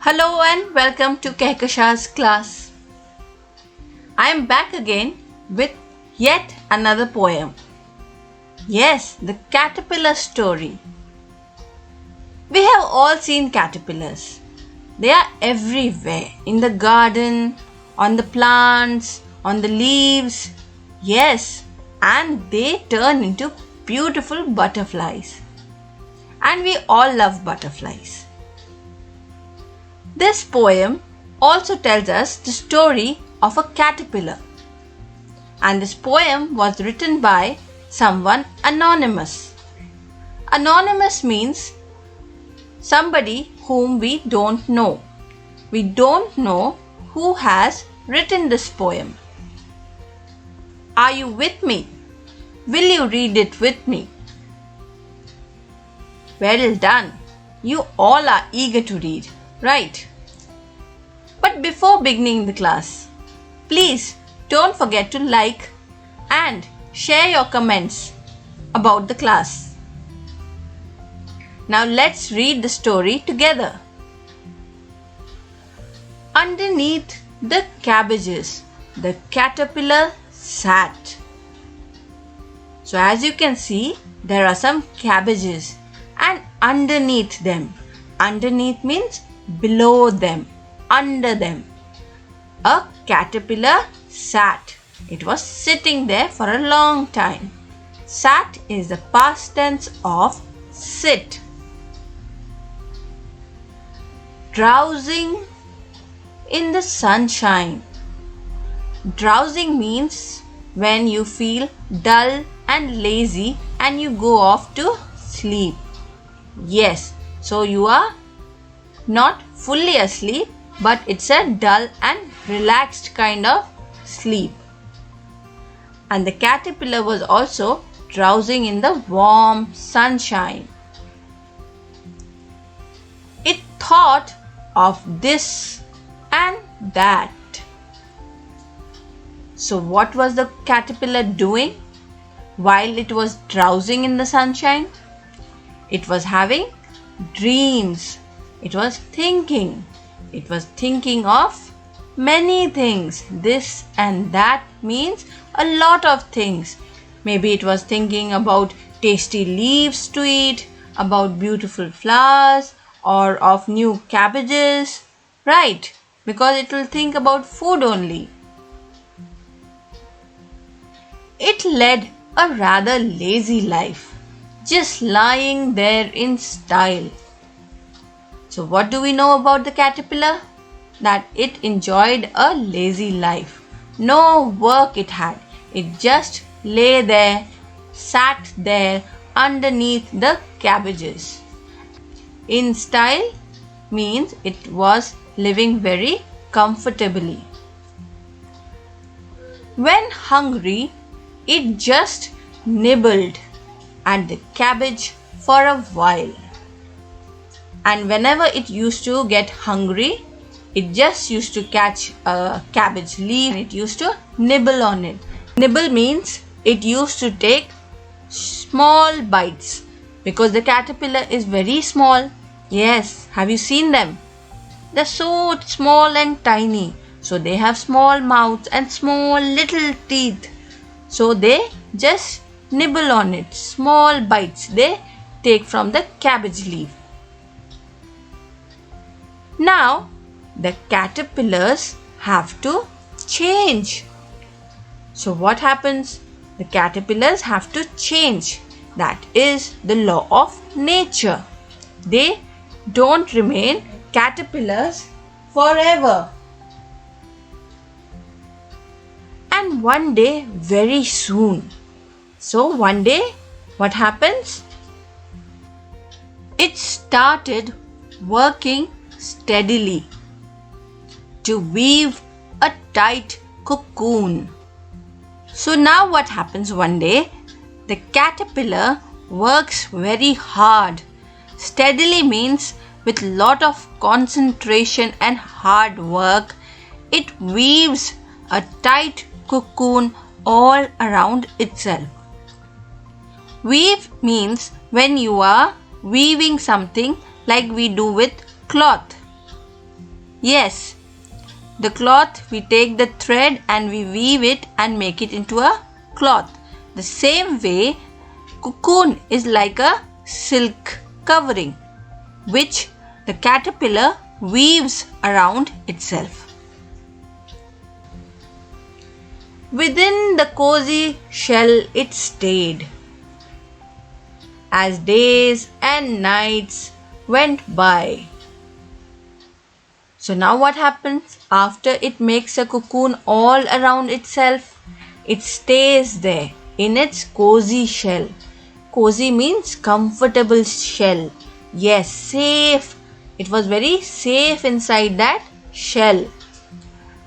Hello and welcome to Kehkasha's class. I am back again with yet another poem. Yes, the caterpillar story. We have all seen caterpillars. They are everywhere, in the garden, on the plants, on the leaves. Yes, and they turn into beautiful butterflies. And we all love butterflies. This poem also tells us the story of a caterpillar. And this poem was written by someone anonymous. Anonymous means somebody whom we don't know. We don't know who has written this poem. Are you with me? Will you read it with me? Well done. You all are eager to read, right? But before beginning the class, please don't forget to like and share your comments about the class. Now let's read the story together. Underneath the cabbages, the caterpillar sat. So as you can see, there are some cabbages and underneath them. Underneath means below them, under them. A caterpillar sat. It was sitting there for a long time. Sat is the past tense of sit. Drowsing in the sunshine. Drowsing means when you feel dull and lazy and you go off to sleep. Yes, so you are not fully asleep, but it's a dull and relaxed kind of sleep. And the caterpillar was also drowsing in the warm sunshine. It thought of this and that. So what was the caterpillar doing while it was drowsing in the sunshine? It was having dreams. It was thinking. It was thinking of many things. This and that means a lot of things. Maybe it was thinking about tasty leaves to eat, about beautiful flowers, or of new cabbages. Right, because it will think about food only. It led a rather lazy life, just lying there in style. So what do we know about the caterpillar? That it enjoyed a lazy life. No work it had. It just lay there, sat there underneath the cabbages. In style means it was living very comfortably. When hungry, it just nibbled at the cabbage for a while. And whenever it used to get hungry, it just used to catch a cabbage leaf and it used to nibble on it. Nibble means it used to take small bites because the caterpillar is very small. Yes, have you seen them? They're so small and tiny. So they have small mouths and small little teeth. So they just nibble on it. Small bites they take from the cabbage leaf. Now, the caterpillars have to change. So what happens? The caterpillars have to change. That is the law of nature. They don't remain caterpillars forever. And one day, very soon. So one day, what happens? It started working steadily to weave a tight cocoon. So now what happens one day? The caterpillar works very hard. Steadily means with lot of concentration and hard work. It weaves a tight cocoon all around itself. Weave means when you are weaving something like we do with cloth. Yes, the cloth, we take the thread and we weave it and make it into a cloth. The same way, cocoon is like a silk covering which the caterpillar weaves around itself. Within the cozy shell it stayed. As days and nights went by. So now what happens? After it makes a cocoon all around itself, it stays there in its cozy shell. Cozy means comfortable shell. Yes, safe. It was very safe inside that shell.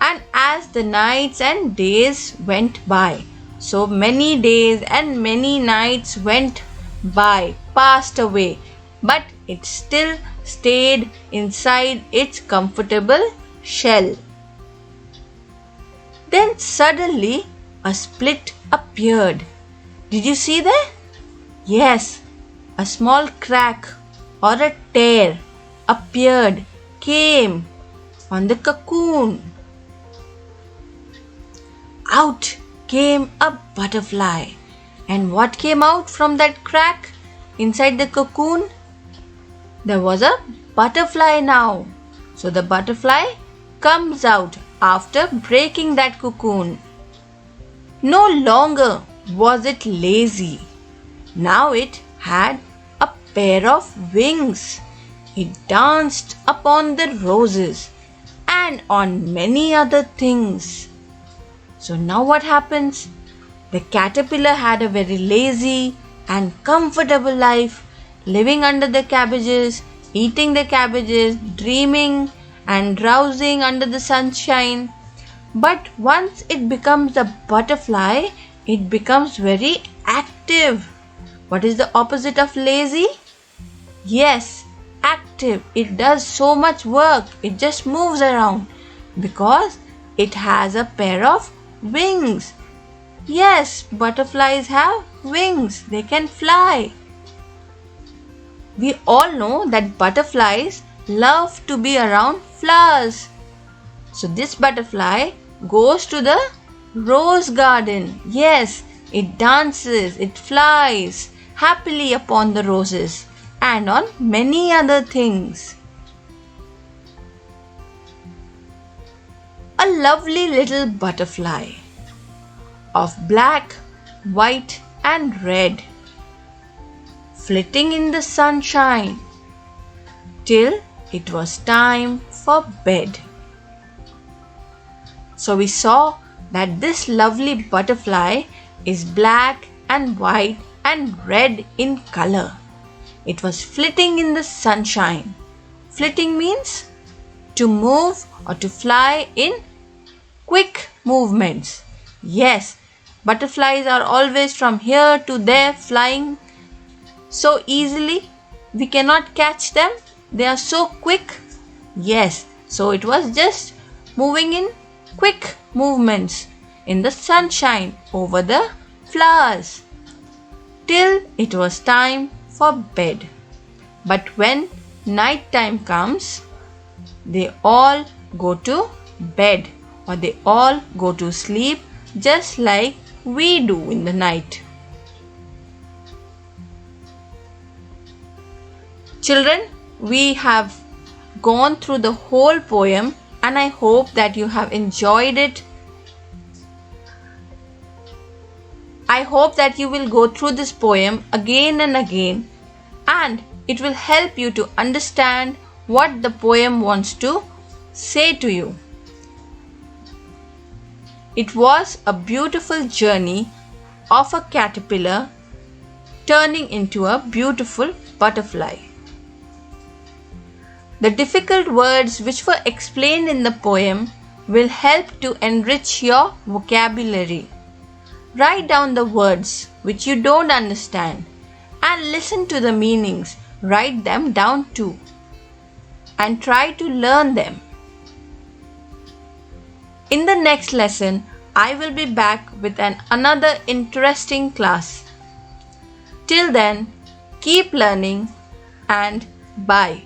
And as the nights and days went by, so many days and many nights went by, passed away, but it still stayed inside its comfortable shell. Then suddenly a split appeared. Did you see that? Yes, a small crack or a tear appeared, came on the cocoon. Out came a butterfly. And what came out from that crack inside the cocoon? There was a butterfly now. So the butterfly comes out after breaking that cocoon. No longer was it lazy. Now it had a pair of wings. It danced upon the roses and on many other things. So now what happens? The caterpillar had a very lazy and comfortable life, living under the cabbages, eating the cabbages, dreaming and drowsing under the sunshine. But once it becomes a butterfly, it becomes very active. What is the opposite of lazy? Yes, active. It does so much work. It just moves around because it has a pair of wings. Yes, butterflies have wings. They can fly. We all know that butterflies love to be around flowers. So this butterfly goes to the rose garden. Yes, it dances, it flies happily upon the roses and on many other things. A lovely little butterfly of black, white and red, flitting in the sunshine till it was time for bed. So we saw that this lovely butterfly is black and white and red in color. It was flitting in the sunshine. Flitting means to move or to fly in quick movements. Yes, butterflies are always from here to there flying so easily. We cannot catch them. They are so quick. Yes, so it was just moving in quick movements in the sunshine over the flowers till it was time for bed. But when night time comes, they all go to bed or they all go to sleep just like we do in the night. Children, we have gone through the whole poem and I hope that you have enjoyed it. I hope that you will go through this poem again and again and it will help you to understand what the poem wants to say to you. It was a beautiful journey of a caterpillar turning into a beautiful butterfly. The difficult words which were explained in the poem will help to enrich your vocabulary. Write down the words which you don't understand and listen to the meanings. Write them down too and try to learn them. In the next lesson, I will be back with another interesting class. Till then, keep learning and bye.